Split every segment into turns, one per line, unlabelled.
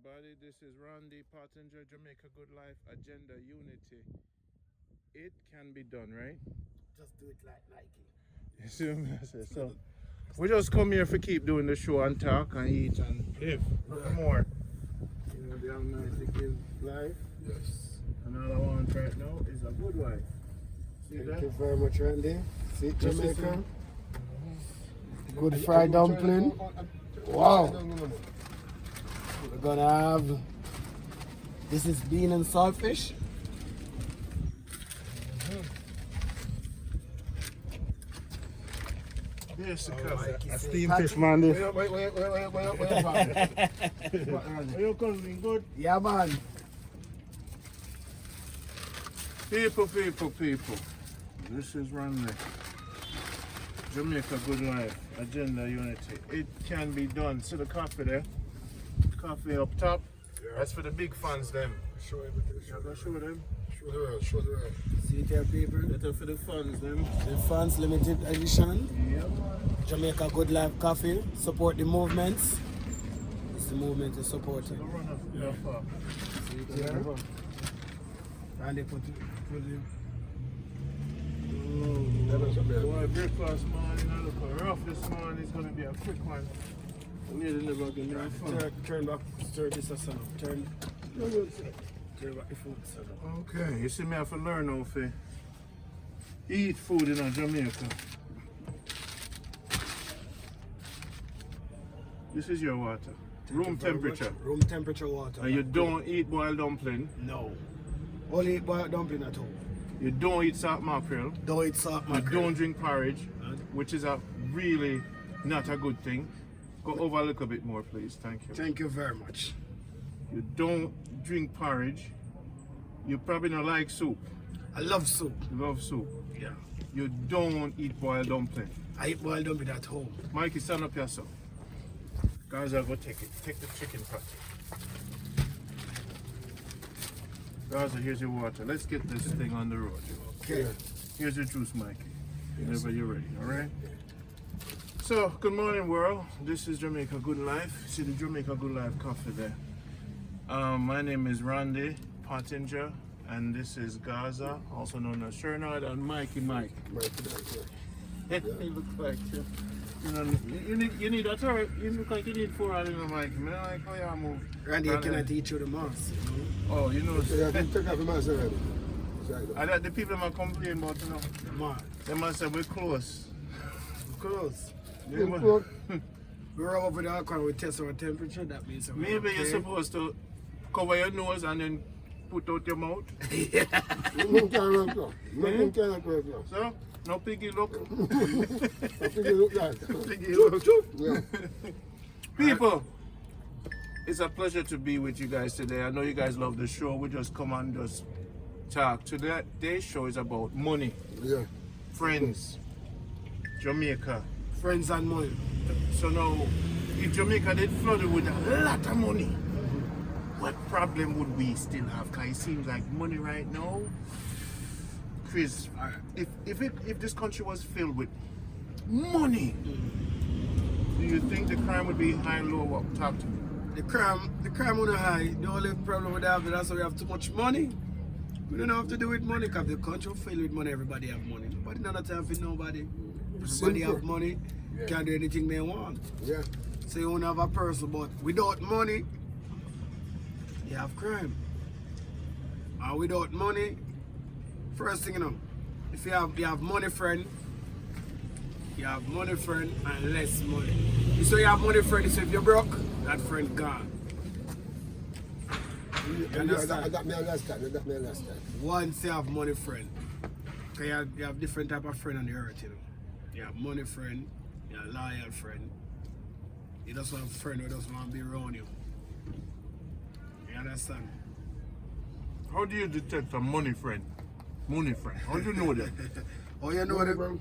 everybody. This is Randy Pottinger, Jamaica Good Life, Agenda Unity. It can be done, right?
Just do it like Nike.
You see what I say? So, we just come here for keep doing the show and talk and eat and live. Nothing more. You know, the Almighty give life.
Yes.
And all I want right now is a good life. See
Thank
that?
you very much, Randy. See Jamaica.
Mm-hmm.
Good fried dumpling. Wow. We're gonna have, this is bean and saltfish.
Yes,
Mikey
a
said
steamed
Patrick.
fish, man. This.
Wait.
Are you cousin good?
Yeah, man.
People. This is Randy. Jamaica Good Life, Agenda Unity. It can be done. See the coffee there? Coffee up top.
Yeah.
That's for the big fans, them.
Show everything.
Show them.
Show the world. See it here, people.
Better for the fans, them.
The fans limited edition.
Yeah, man.
Jamaica Good Life Coffee. Support the movements. It's the movement to support it.
Don't run off far.
See it here. And they put it.
Boy, breakfast morning, look rough this morning. It's going to be a quick one. We need to never get there fun.
Turn back, stir this or something. Turn back the food.
Okay, you see me have to learn how to eat food in Jamaica. This is your water. Room temperature.
Room temperature water.
And you don't eat boiled dumpling.
No. Only eat boiled dumpling at home.
You don't eat salt mackerel.
Don't eat salt
You
mackerel.
don't drink porridge, which is a really not a good thing. Go over a little bit more, please. Thank you.
Thank you very much.
You don't drink porridge. You probably don't like soup.
I love soup.
You love soup.
Yeah.
You don't eat boiled dumpling.
I eat boiled dumpling at home.
Mikey, stand up yourself. Gaza, go take it. Take the chicken patty. Gaza, here's your water. Let's get this thing on the road.
Okay.
Here's your juice, Mikey. Whenever you're ready, all right? So, good morning, world. This is Jamaica Good Life. See the Jamaica Good Life coffee there. My name is Randy Pottinger, and this is Gaza, also known as Shernard, and Mikey Mike. He looks like you know, you need a turret. You look like you need 4 hours, you know, Mikey. I like how you move.
Randy, I cannot teach you the mass.
Oh, you know.
So you can take off the mask already.
I got the people that complain about, you know.
The man.
They must say we're close.
Close.
They must-
We're over the alcohol, we test our temperature. That means we're
Maybe
okay.
you're supposed to cover your nose and then put out your mouth.
Nothing can run now. Nothing can run now.
So, no piggy look.
I think you look like.
Piggy look.
Yeah.
People, it's a pleasure to be with you guys today. I know you guys love the show. We just come and just talk. Today's show is about money,
Yeah.
friends, Jamaica.
Friends and money.
So now, if Jamaica did flooded with a lot of money, what problem would we still have? Because it seems like money right now, Chris, if this country was filled with money, do you think the crime would be high and low? What? Talk to me.
The crime on the high. The only problem we have is that we have too much money. We don't have to do with money because the country filled with money. Everybody have money. Nobody not have time for nobody. Everybody have money. Can do anything they want.
Yeah.
So you won't have a person, but without money, you have crime. And without money, first thing you know, if you have money friend, you have money friend and less money. So you have money friend, so if you're broke, that friend gone. You understand?
That me understand.
Once you have money friend, because you have different type of friend on the earth, you know. You have money friend, you have loyal friend. You just want a friend who doesn't want to be around you. You understand?
How do you detect a money friend? Money friend. How do you know that?
Oh, you know them?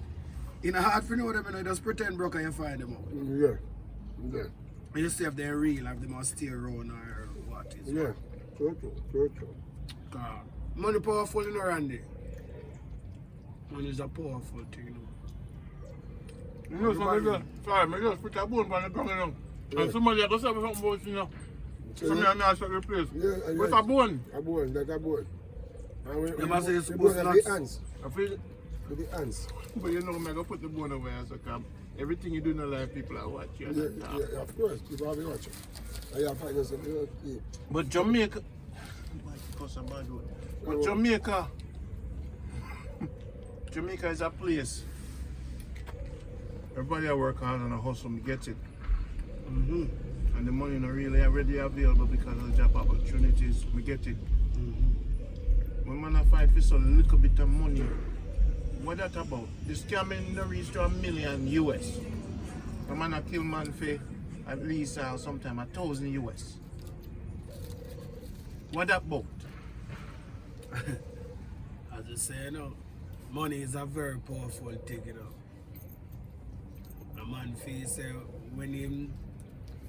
In a hard for know them, you know, just pretend broke and you find them out.
Yeah.
You just see if they're real, if they must stay around or what is.
Yeah. True.
Money powerful, you know, Randy. Money is a powerful thing, you know.
You know, somebody just, sorry, I just put a bone on the ground, you know. And somebody else say something about, you know. So me and not the place.
Yeah,
With a bone.
A bone, that's a bone. And we
must say it's
the
supposed
bone
to
of the
not-
hands.
I feel,
With the hands.
but you know, I'm going to put the bone away as a cam. Everything you do in life, people are watching.
Yeah, of course. People have been watching. And you have to find yourself, yeah.
But Jamaica, because I'm bad word. But Jamaica is a place. Everybody I work hard and a hustle, me get it.
Mm-hmm.
And the money not really already available because of the job opportunities, we get it. When man I fight for some little bit of money, what that about? The scamming not reach to $1 million US. The man I kill man for at least sometime $1,000 US. What that about?
I just say, you know, money is a very powerful thing, you know. A man feel say when him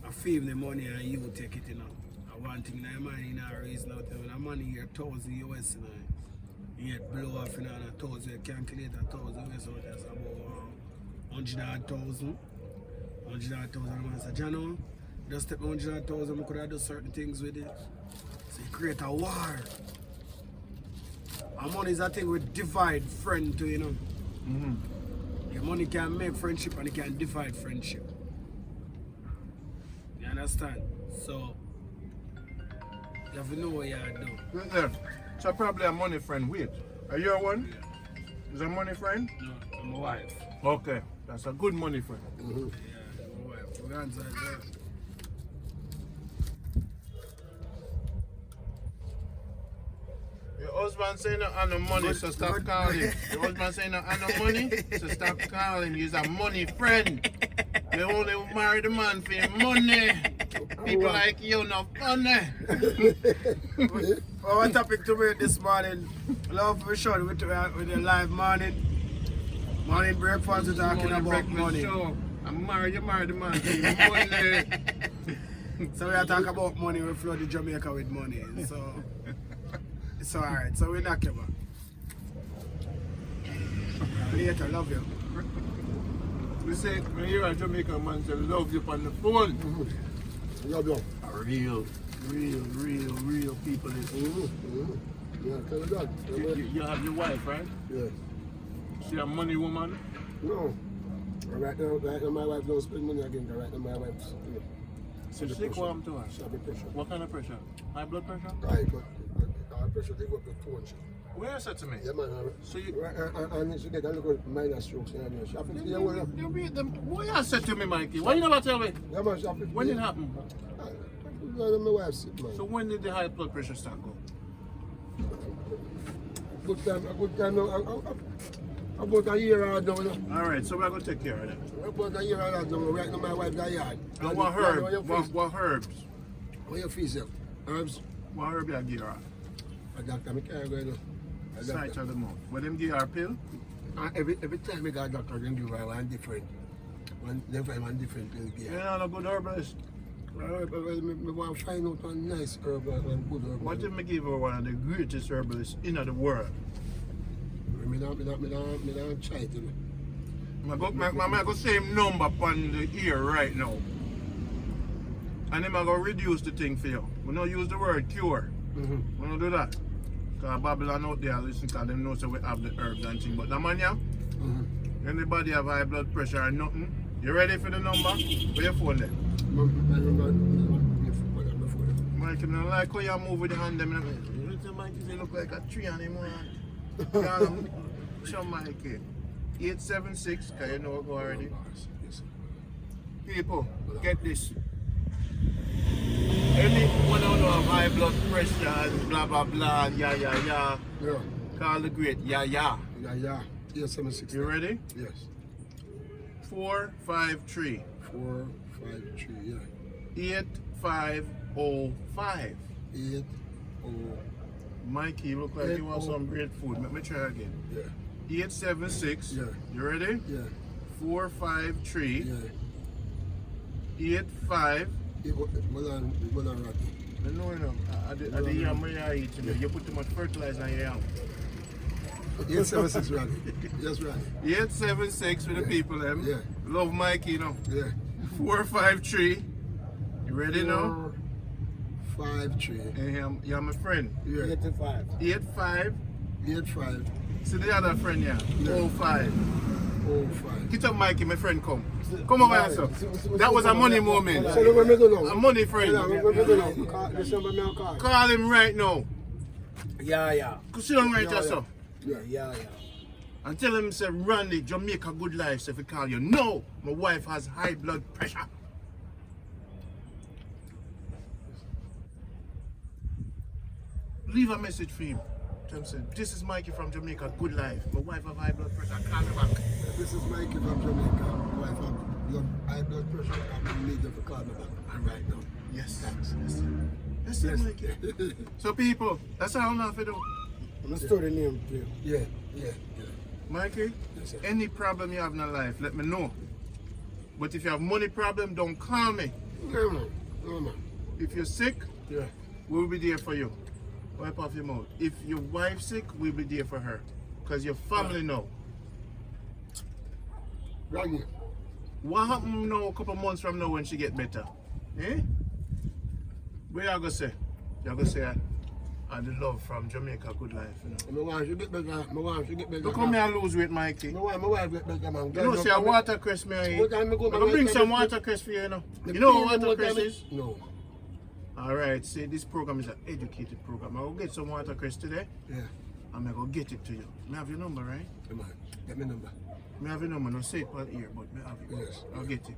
I feel the money and you take it, you know. I want thing that money in a reason out there. When a money here $1,000 US, you know, you get blow off, you know, and $1,000, you calculate $1,000 US out there, it's about 100,000. 100,000, man say, Jano, just take 100,000, I could have done certain things with it. So you create a war. And money is a thing with divide friend too, you know. Your money can make friendship and it can divide friendship. You understand? So, you have to know what you do.
Listen, so probably a money friend. Wait, are you one? Is a money friend?
No, I'm a wife.
Okay, that's a good money friend.
Yeah, I'm a wife. We answer that.
Your husband saying no have no money, so stop calling. Your husband saying no have no money, so stop calling. He's a money friend. They only marry the man for your money. People like you no funny.
Our topic to me this morning, love for sure with the live morning breakfast, we're talking about money.
I'm married, you married the man for your money.
So we are talking about money, we flood the Jamaica with money. So it's alright, so we knock you back. Later, love you.
We say, when you're a Jamaican man, say love you on the phone.
Love you.
Real people.
Yeah, tell her that.
You have your wife, right?
Yeah.
She a money woman?
No. Right now my wife don't spend money again. Right now my wife's
So she come to her.
She have a pressure.
What kind of pressure? High blood pressure?
Right, but our pressure they go up to 200.
Where you said to me?
Yeah, man.
So you...
And she get a little minor strokes. She have to yeah, well,
You read them. What you said to me, Mikey? Why you never tell me?
yeah, man, she have to
When it happened?
My wife sick, man.
So when did the high blood pressure start go?
Good time now. About a year or now.
Alright, so we're going to take care of that.
About a year or now. Right now my wife got yard.
And what herbs? What herbs?
What you feel, sir? Herbs?
What herb you give her?
A doctor, I can't go now.
Sight of the mouth. But them give her a pill?
Every time I got a doctor, they give her one different. They find one different pill.
You're not a good herbalist.
I want to find out one nice herb and good herb.
What if I give her one of the greatest herbalists in the world?
I don't try it.
I go same number on the ear right now. And then I go reduce the thing for you. We don't use the word cure. We don't do that. Because Babylon out there listen because them know so we have the herbs and things. But the man yeah, anybody have high blood pressure or nothing, you ready for the number? Where your phone there? Mike, I don't like how you move with the hand them. Mike, you look like a tree on him. Show Mikey. 876, because you know go already. People, get this. Anyone who have high blood pressure and blah blah blah, yeah. Call the great, yeah.
Yeah. 876.
You ready?
Yes.
453.
453, yeah.
8505.
80.
Mikey, you look like you want some great food. Let me try again.
Yeah.
876.
Yeah.
You ready?
Yeah.
453.
Yeah.
85.
Well on Rocky.
No. At the yam where you eat, you put too much fertilizer on your yam.
876 Rocky. Yes, Rocky.
876 with the people, them.
Yeah.
Love Mikey, you know.
Yeah.
453. You ready now?
5-3.
And you're my friend.
Yeah.
85.
85.
8-5.
See the other friend, yeah.
Yeah.
05.
05.
Get up, Mikey, my friend, come. Come over here, sir. That was a money moment.
So look what me do now.
A money friend.
Yeah, what me do now? This number me call.
Call him right now.
Yeah.
Sit down right here, sir.
Yeah.
And tell him, say, Randy, Jamaica Good Life, so if he call you. No, my wife has high blood pressure. Leave a message for him. Tell him, say, this is Mikey from Jamaica Good Life. My wife have high blood pressure. Call me back.
This is Mikey from Jamaica. My wife have high blood pressure. I need you to call me back. And right now.
Yes.
Thanks.
That's it, Mikey. So, people, that's how I'm not do.
I'm store the name for you.
Yeah.
Mikey,
Yes, sir.
any problem you have in your life, let me know. But if you have money problem, don't call me.
No, man.
If you're sick,
Yeah.
we'll be there for you. Wipe off your mouth. If your wife's sick, we'll be there for her. Because your family know.
Right here.
What happen now a couple months from now when she get better? Eh? What you gonna say? You gonna say I the love from Jamaica Good Life, you know.
My wife should get better.
Look how me I lose weight, Mikey.
My wife get better, man.
You know, say a watercress me I eat.
What time me go,
I'm gonna bring some watercress for you, you know. You know what watercress is?
No.
Alright, see this program is an educated program. I'll get some watercress today.
Yeah.
I'm gonna get it to you. Me have your number, right?
Come on. Get me number.
Me have your number, no say it on here, but me have it.
Yes.
I'll get it.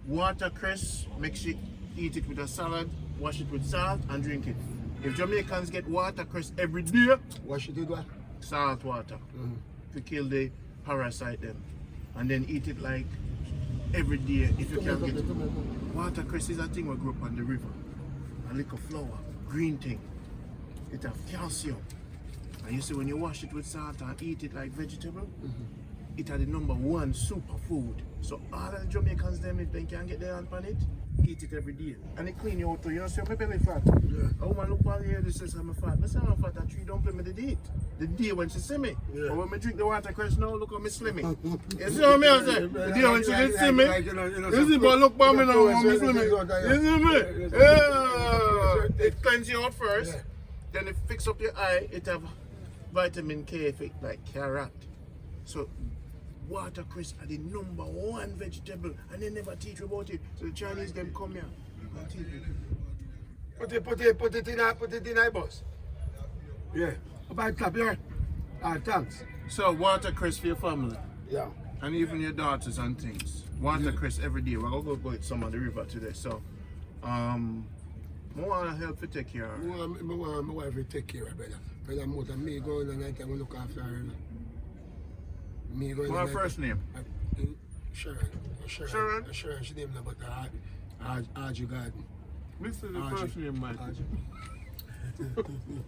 Watercress, make sure you eat it with a salad, wash it with salt and drink it. If Jamaicans get watercress every day,
What should do that?
salt water to kill the parasite them. And then eat it like every day if you can get it. Watercress is a thing we grew up on the river. A little flower, green thing. It have calcium. And you see when you wash it with salt and eat it like vegetable, it are the #1 superfood. So all of the Jamaicans them, if they can get their hand on it, eat it every day. And it clean you out too. You know, see my belly fat.
Yeah.
A woman look on here, this says I'm fat. I say I'm fat at 3 dumpling me the date. The day when she see me.
Yeah.
But when I drink the watercress now, look how me slimmy. You see what I say? The day when she did see me, you see, but look by me now, how me slimmy. You see me? Yeah. It cleanse you out first.
Yeah.
Then it fix up your eye. It have vitamin K effect like carrot. So watercress are the #1 vegetable and they never teach you about it. So the Chinese them come here and teach you.
Put it in a bus. Yeah. About clap here. Thanks.
So watercress for your family
Yeah.
and even your daughters and things. Watercress every day. We're gonna go some of the river today. So I want to help you take care of her.
My wife will take care of her, brother. Brother, more than me going and I will look after her. Me going
What's her first name?
Sharon.
Sharon?
Sharon, she named her, but Archie Garden.
This is the
Archie.
first name, Mike.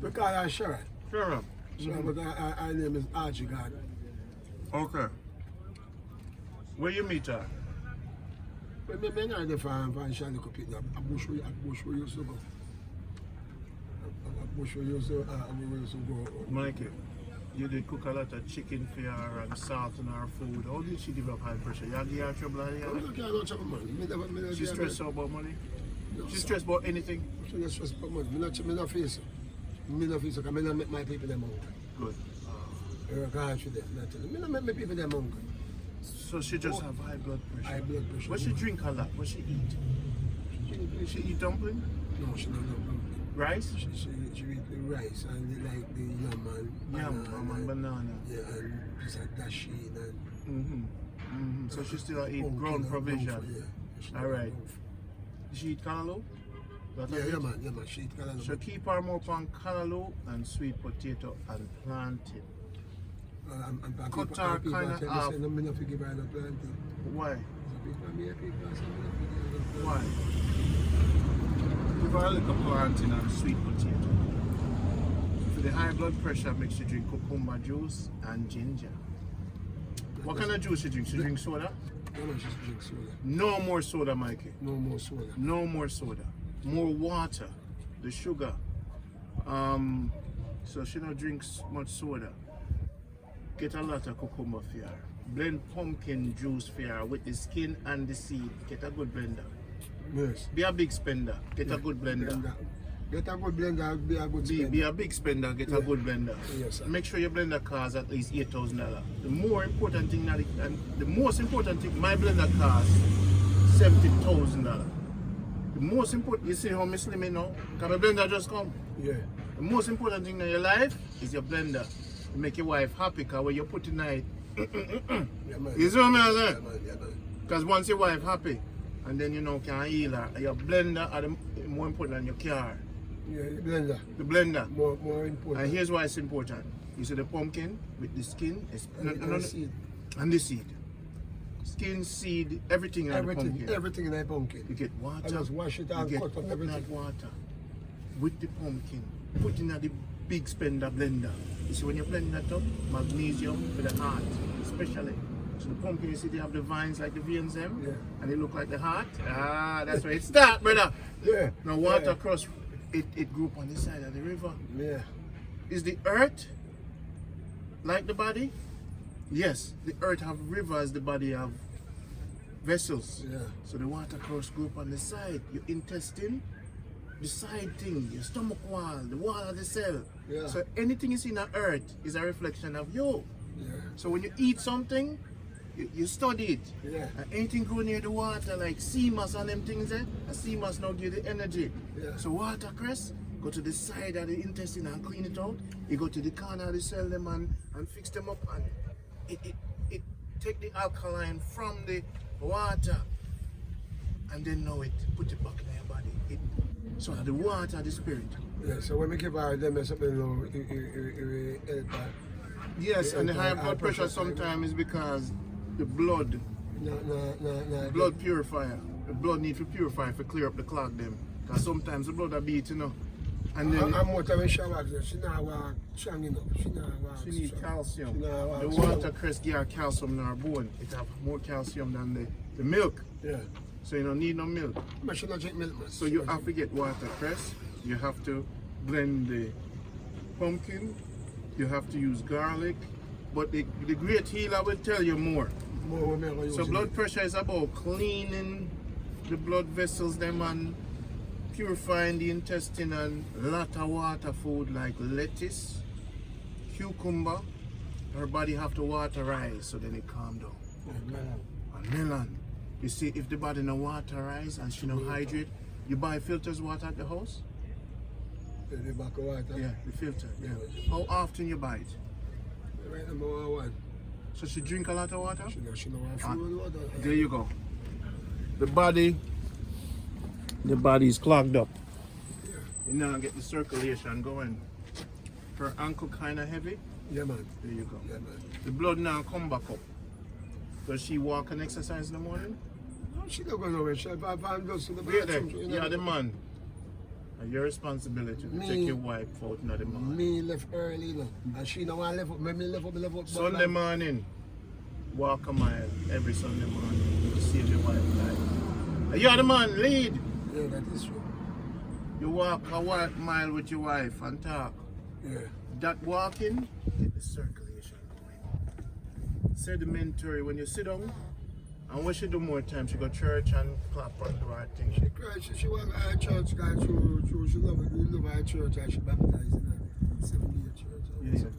We call her Sharon.
Sharon.
Sharon, but her name is Archie Garden.
Okay. Where you meet her?
But me not the farm and she look up it up. A bush we used to go. A bush we used to go.
Mikey, you did cook a lot of chicken for her and salt in her food. How did she develop high pressure? You give her trouble on
I
here?
don't care about trouble, man. Me
She stressed out about money? She stressed about anything?
She not stressed about money. Me not face it. Me not face it because me not make my people them hungry.
Good.
I work hard for them. Me not make my people them hungry.
So she just have high blood pressure?
High blood pressure.
What she drink a lot? What she eat? She eat dumpling?
No, she don't know.
Rice?
She eat the rice and like the yam
And banana.
Yeah, and just like dashi and
So she still eat
pumpkin
ground
and
provision?
yeah. She
All right. She eat callaloo?
Yeah, man, she eat callaloo.
So keep her more on callaloo and sweet potato and plantain.
And
Cut her kinda half.
I'm not to give her no planting.
Why?
People me people say I'm
Why? Give her a little plantain and sweet potato. For the high blood pressure, makes you drink cucumber juice and ginger. What kind of juice she drinks? She drinks soda?
No, she drinks soda.
No more soda, Mikey.
No more soda.
No more soda. More water. The sugar. So she don't drinks much soda. Get a lot of cucumber for her. Blend pumpkin juice for her with the skin and the seed. Get a good blender.
Yes.
Be a big spender. Get a good blender.
Get a good blender, be a good spender.
Be a big spender, get a good blender.
Yes, sir.
Make sure your blender costs at least $8,000. The more important thing that and the most important thing, my blender costs $70,000. The most important, you see how me slim it now? Because my blender just come.
Yeah.
The most important thing in your life is your blender. To make your wife happy, because when you put it in it,
Yeah, man.
you see what I'm saying?
Yeah, man. Yeah, man.
Because once your wife happy, and then you know can heal her, your blender are the more important than your car.
Yeah, the blender.
The blender.
More important.
And here's why it's important. You see the pumpkin with the skin,
And seed.
and the seed. Skin, seed, everything in the pumpkin.
Everything in the pumpkin.
You get water.
I just wash it and
you
cut
get
up everything.
coconut water with the pumpkin. Put in the big spender blender. You see when you blend that up, magnesium for the heart, especially. So the pumpkin, you see they have the vines like the veins them,
Yeah.
and they look like the heart. Ah, that's where it starts, brother.
Yeah.
Now watercress, it grew up on the side of the river.
Yeah.
Is the earth like the body? Yes, the earth have rivers, the body have vessels.
Yeah.
So the watercress grew up on the side, your intestine, the side thing, your stomach wall, the wall of the cell.
Yeah.
So anything you see on earth is a reflection of you.
Yeah.
So when you eat something, you study it.
Yeah.
And anything grow near the water, like sea moss and them things there, a sea moss now give the energy.
Yeah.
So watercress, go to the side of the intestine and clean it out. You go to the corner of the cell them and fix them up, and it take the alkaline from the water, and then now it put it back in your body. So the water, the spirit.
Yeah, so when we give her them something, you know, help her.
Yes, and the high blood pressure sometimes is because the blood blood purifier. The blood need to purify to clear up the clot them. Because sometimes the blood are beat, you know. And then
I'm more time she walk, she not walk strong enough. She not walk.
she need calcium.
She not walk
The
strong.
watercress give her calcium in her bone. It have more calcium than the milk.
Yeah.
So you don't need no milk.
But she not drink milk, man.
So you have to get watercress. You have to blend the pumpkin. You have to use garlic. But the great healer will tell you more.
More women are
So
using
blood
it.
pressure is about cleaning the blood vessels them and purifying the intestine, and a lot of water food like lettuce, cucumber. Her body have to waterize so then it calm down. And melon. You see, if the body no waterize and she no hydrate, you buy filters water at the house?
The back of water.
Yeah, the filter. Yeah.
Yeah.
How often you buy it?
Right number one.
So she drink a lot of water?
She know want food water.
There you go. The body is clogged up.
Yeah.
You now get the circulation going. Her ankle kind of heavy.
Yeah, man.
There you go.
Yeah, man.
The blood now come back up. Does she walk and exercise in the morning?
No, she not going nowhere. She I'm just in the
Wait there.
bathroom. You
You're
know.
the man. And your responsibility to
Me.
take your wife out in the morning.
Me left early, you know. And she don't want to live up. Me live up.
Sunday morning, walk a mile every Sunday morning to save your wife's life. You're the man, lead.
Yeah, that is true.
You walk a mile with your wife and talk.
Yeah.
That walking, get the circulation going. Sedimentary when you sit down, and when she do more time, she go church and clap and do her thing.
She cried. She went to her church. She love her church and she baptized in her 7-day church.
Yeah.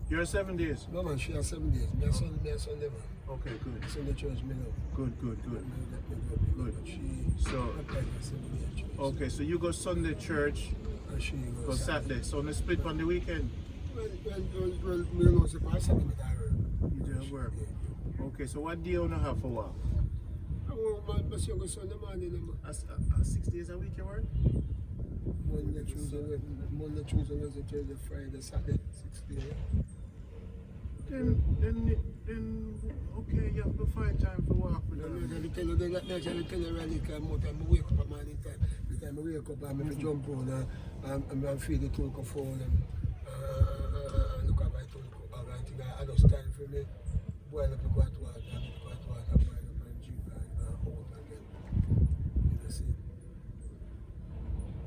You're 7 days.
No man, she has 7 days. Me and Sunday man.
Okay, good.
Sunday church me love.
Good.
Good. She
So,
baptized in 7-day church.
okay, so you go Sunday church,
And she
go Saturday. So on the split on the weekend,
Well, me know say for 7 days I work.
you do work. Okay, so what day you have for work?
I want my son go Sunday morning.
6 days a week you work?
Monday, Tuesday, Wednesday, Thursday, Friday, Saturday, 6 days.
Then, okay, you have to find time for work with
I
them.
tell you really more time I wake up at morning time. The time I wake up I'm going to jump on and feed the tulko phone and look at my tulko. I just time for me, boil up the hot water, boil up and drink and hold again. You see.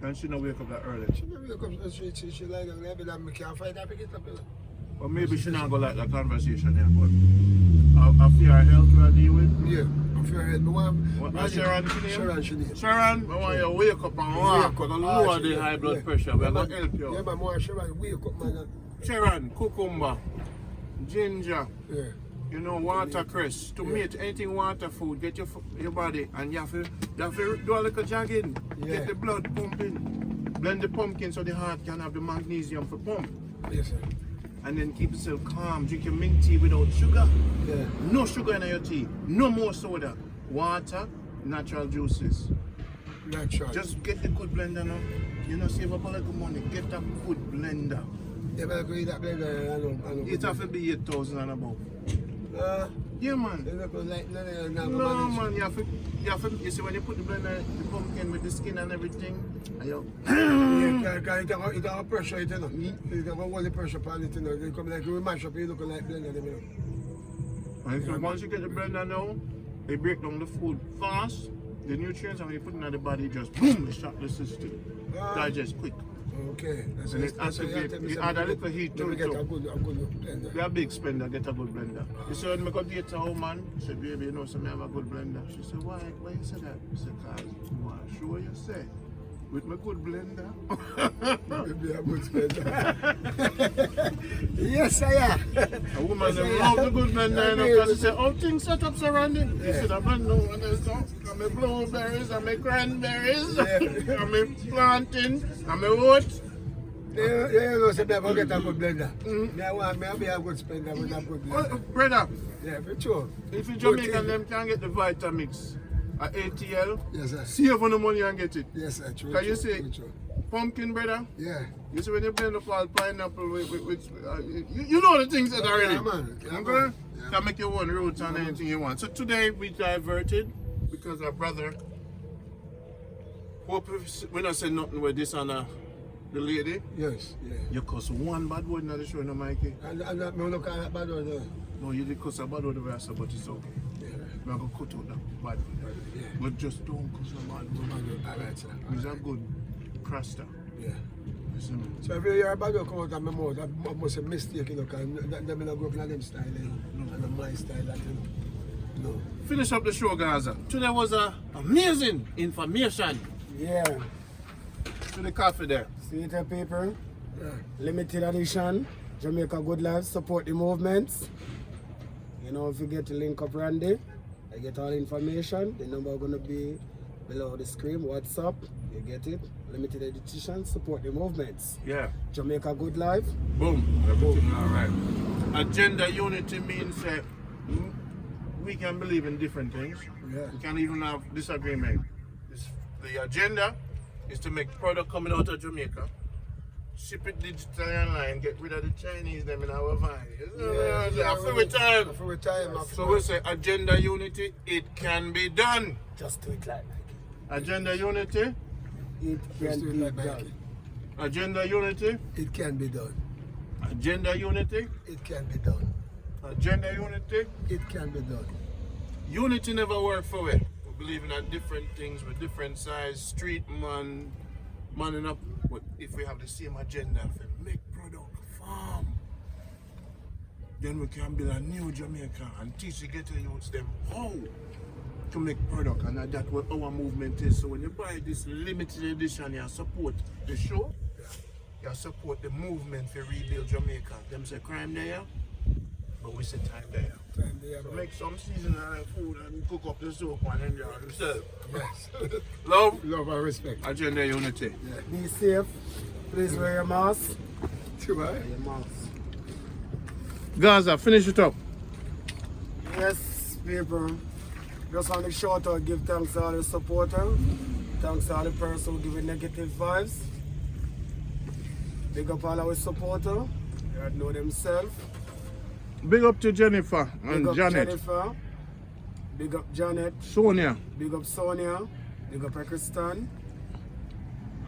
And she don't wake up that early.
She never wake up, she like that, I can't find her, pick it up.
Or maybe she not go like that conversation here, but I fear her health will deal with.
Yeah, I feel head.
What, Sharon, Sharon, I want you to wake up and walk and lower the high blood pressure. We're going to help you.
Yeah, but more Sharon, wake up, man.
Sharon, cucumber, ginger,
Yeah.
you know, watercress. To make anything water food, get your body, and you have to do a little jogging.
Yeah.
Get the blood pumping. Blend the pumpkin so the heart can have the magnesium for pump.
Yes, sir.
And then keep yourself calm. Drink your mint tea without sugar.
Yeah.
No sugar in your tea. No more soda. Water, natural juices.
That's right.
Just get the good blender now. You know, save up a little money. Get a good blender.
Yeah, but I agree that blender, I know.
It have to be 8,000 and above. Yeah, man.
They look like
No, man. You see, when you put the blender, the pumpkin with the skin and everything, and you
it have pressure, it know. It have all the pressure upon it, you know. They come like we mash up, you look like blender, you know.
and so once you get the blender now, they break down the food fast. The nutrients, and when you put it in the body, just boom, it shut the system. Digest quick.
Okay.
And it activate, it add a little heat to it
Get a
too.
good blender.
Be a big spender, get a good blender. You said when I go date a woman, she said, baby, you know, so I have a good blender. She said, why you say that? I said, cause you want to show you say, with my good blender.
Be a good spender. Yes, I am.
A woman them love the good blender, you know, because she said, oh, things set up surrounding. He said, I don't know what there's so. I'm a blueberries, I'm a cranberries, I'm a plantain, I'm a oats.
Yeah, no, so never get a good blender. I want me to be a good spender with a good blender.
Brother,
Yeah, for sure.
if you Jamaican, them can get the Vitamix at ATL,
Yes, sir.
save on the money and get it.
Yes, sir. True.
Can you
true,
see
true.
pumpkin, brother?
Yeah.
You see when you blend up all pineapple with you know the things that already.
Yeah, man. Yeah,
Okay?
man.
Can make your own roots and anything you want. So today we diverted because our brother hope we not say nothing with this on the lady.
Yes, yeah.
You cuss one bad word in the show, no Mikey.
And that me look at that bad one there.
No, you did cuss a bad word over there, but it's okay.
Yeah.
We're gonna cut out that bad word.
Yeah.
But just don't cuss a bad word.
Alright, sir.
He's a good craster.
Yeah.
You see me?
So if you hear a bad one come out of my mouth, that must be a mistake, you know, because them not go up in them style, and my style, that, you know. No.
Finish up the show, Gaza. Today was amazing information.
Yeah.
To the coffee there.
See it, people.
Yeah.
Limited edition. Jamaica Good Life. Support the movements. You know, if you get the link up Randy, I get all information. The number gonna be below the screen. WhatsApp. You get it. Limited edition. Support the movements.
Yeah.
Jamaica Good Life.
Boom. Everything all right. Agenda unity means that we can believe in different things.
Yeah.
We can even have disagreement. The agenda is to make product coming out of Jamaica, ship it digitally online, get rid of the Chinese them in our vine. After we time.
After we time.
So we say agenda unity, it can be done.
Just do it like
Agenda unity,
it
Just
can
do it
be
like
done.
Mikey.
agenda unity,
It can be done.
agenda unity,
It can be done.
agenda unity.
It can be done.
Unity never worked for it. We believe in different things with different size, street man up. But if we have the same agenda, if we make product, farm, then we can build a new Jamaica and teach the ghetto youths them how to make product, and that's what our movement is. So when you buy this limited edition, you support the show, you support the movement for rebuild Jamaica. Them say crime there, but we say time there.
Time there,
So
man.
make some seasonal food and cook up the soup and enjoy yourself.
Yes.
Love,
Love and respect.
agenda unity.
Be safe. Please wear your mask.
Too right.
Wear your mask.
Gaza, finish it up.
Yes, people. Just want to shout out, give thanks to all the supporters. Thanks to all the person who give negative vibes. Big up all our supporters. You know themselves.
Big up to Jennifer
Big
and
up
Janet.
Jennifer. Big up Janet.
Sonia.
Big up Sonia. Big up Pakistan.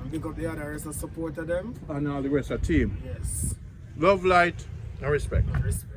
And big up the other rest of supporter them.
And all the rest of the team.
Yes.
Love, light, and respect.
Respect.